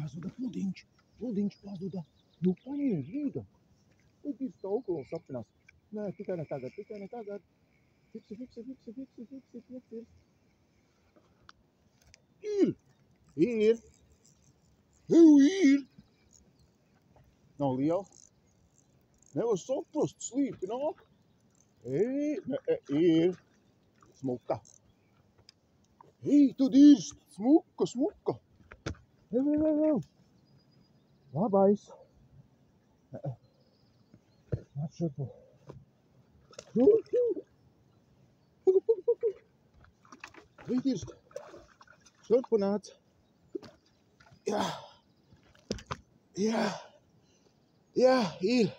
pazuda pludiņš. Pludiņš pazuda. Nu, paņēmi, Rīga. Tad ir staukulu sapinās. Nē, tikai ne tagad. Fiksi. Ir. Ir. Nav liela. Nevar saprast, slīpi nāk. Ir. Smuka. Tad ir smuka. Ev. Labais. Nāc šurpu. Vītirst. Šurpu nāc. Jā, ir.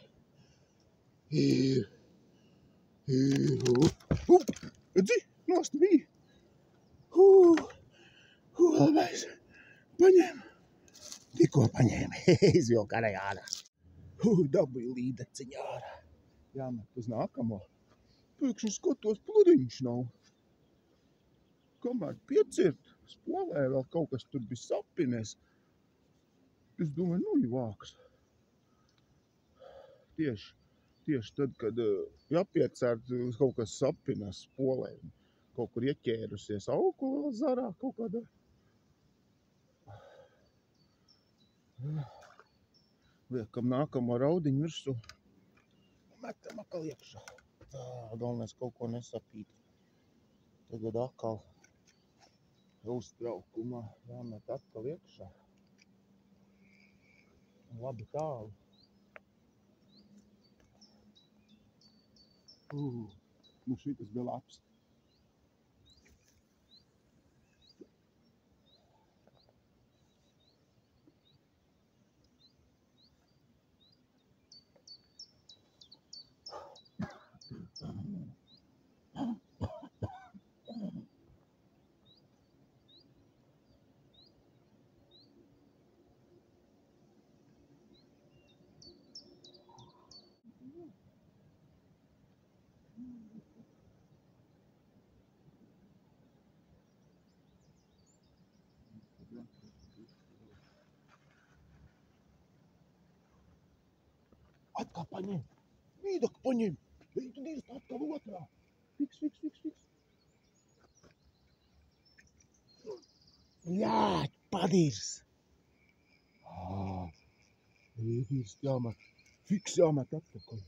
Redzi, nost bija. Labais. Paņem. Tikko paņēmi. Izvilka arī ārā. Dabūju līdeciņu ārā. Jāmet uz nākamo. Pēkšņi skatos, pludiņš nav. Kamēr piecirt, spolē vēl kaut kas tur bija sapinies. Es domāju, nu vāks. Tieši tad, kad jāpiecērt, kaut kas sapinās spolē. Kaut kur ieķērusies augu zarā kaut kādā. Liekam nākamo raudiņu virsū. Metam atkal iekšā. Tā, galvenais kaut ko nesapīt. Tagad atkal uztraukumā jāmet atkal iekšā. Labi tālu. Nu šitas bija labs. Atkal paņem. Vīdak paņem. Ej, tu dirst atkal otrā. Fiks. Jā, padirs. Dirst jāmet. Fiks jāmet atpakaļ.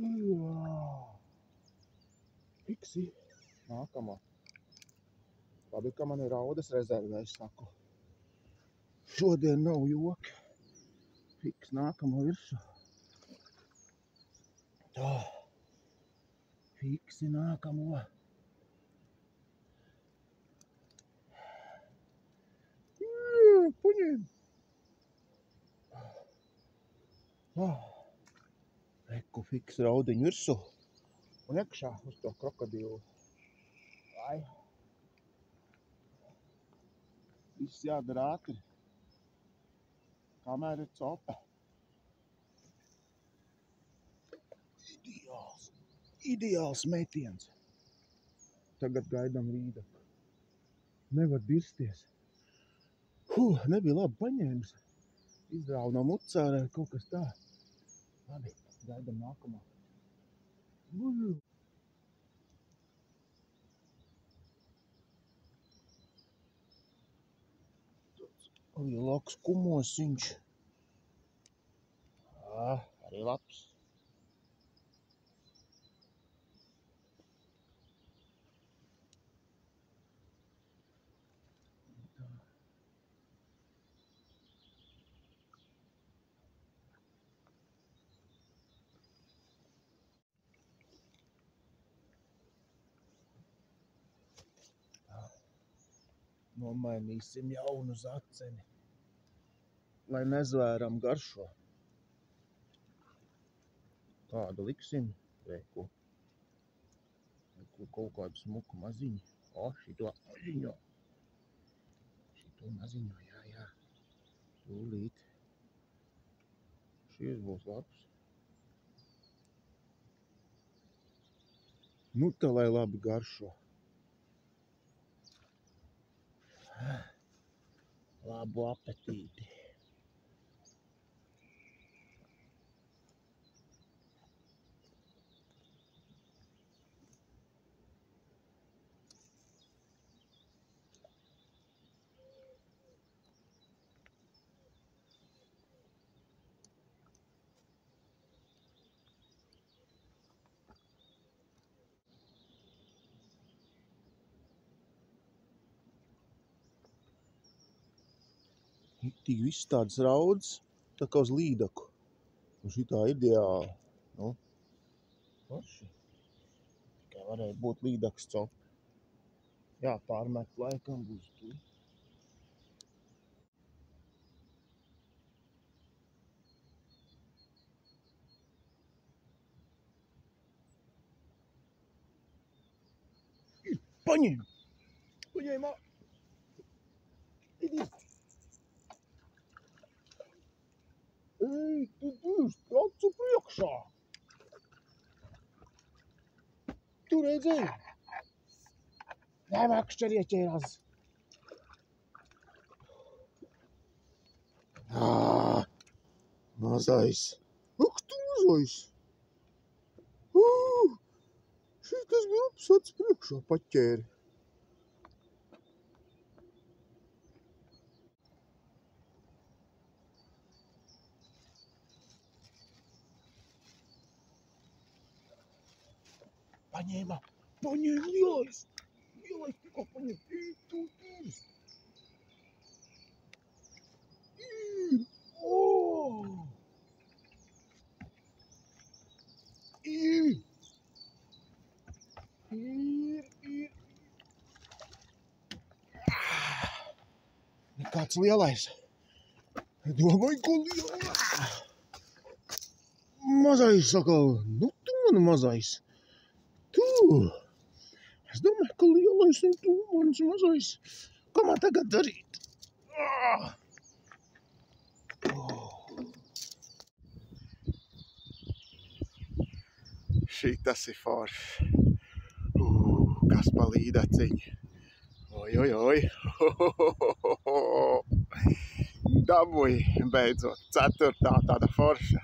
Jā. Fiksi. Nākamā. Labi, ka man ir raudas rezervē, es saku. Šodien nav joki. Fiks nākamo virsū. Tā. Fiksi nākamo. Jā, paņem. Reku fiks raudiņu virsū. Un iekšā uz to krokodilu. Ai. Viss jādara ātri. Kamēr ir cope. Ideāls metiens. Tagad gaidām Rīdaku. Nevar dirsties. Nebija labi paņēmis. Izrāvu no mucārē kaut kas tā. Labi, gaidām nākamā. Lielāks kumosiņš. Arī labs. Nomainīsim jaunu zaceni, lai nezvēram garšo. Tādu liksim, reku kaut kādu smuku maziņu. Šito maziņo, jā. Tūlīt. Šis būs labs. Nu tā, lai labi garšo. Labu apetīti! Tik viss tāds rauds, tā kā uz līdaku. Un šitā ideāli. Nu, forši. Tikai varēja būt līdaks copi. Jā, pārmet laikam būs tu. Paņem! Paņēmā! Idi! Ej, tu dirst acu priekšā! Tu redzēji? Nevakšķer ieķērās! Mazais! Ak, tu mazais! Šitas bija labs acu priekšā paķēri. Paņēma! Paņēma lielais! Lielais tikko paņēma! Ej, tu dirst! Ir! Ir! Ir! Nekāds lielais! Domāju, ko lielais! Mazais sakal! Nu, tu man mazais! Tu! Es domāju, ka lielais un tu mans mazais! Ko man tagad darīt? Šitas ir forši. Kas pa līdaciņu. Oi. Dabūj beidzot 4. tāda forša.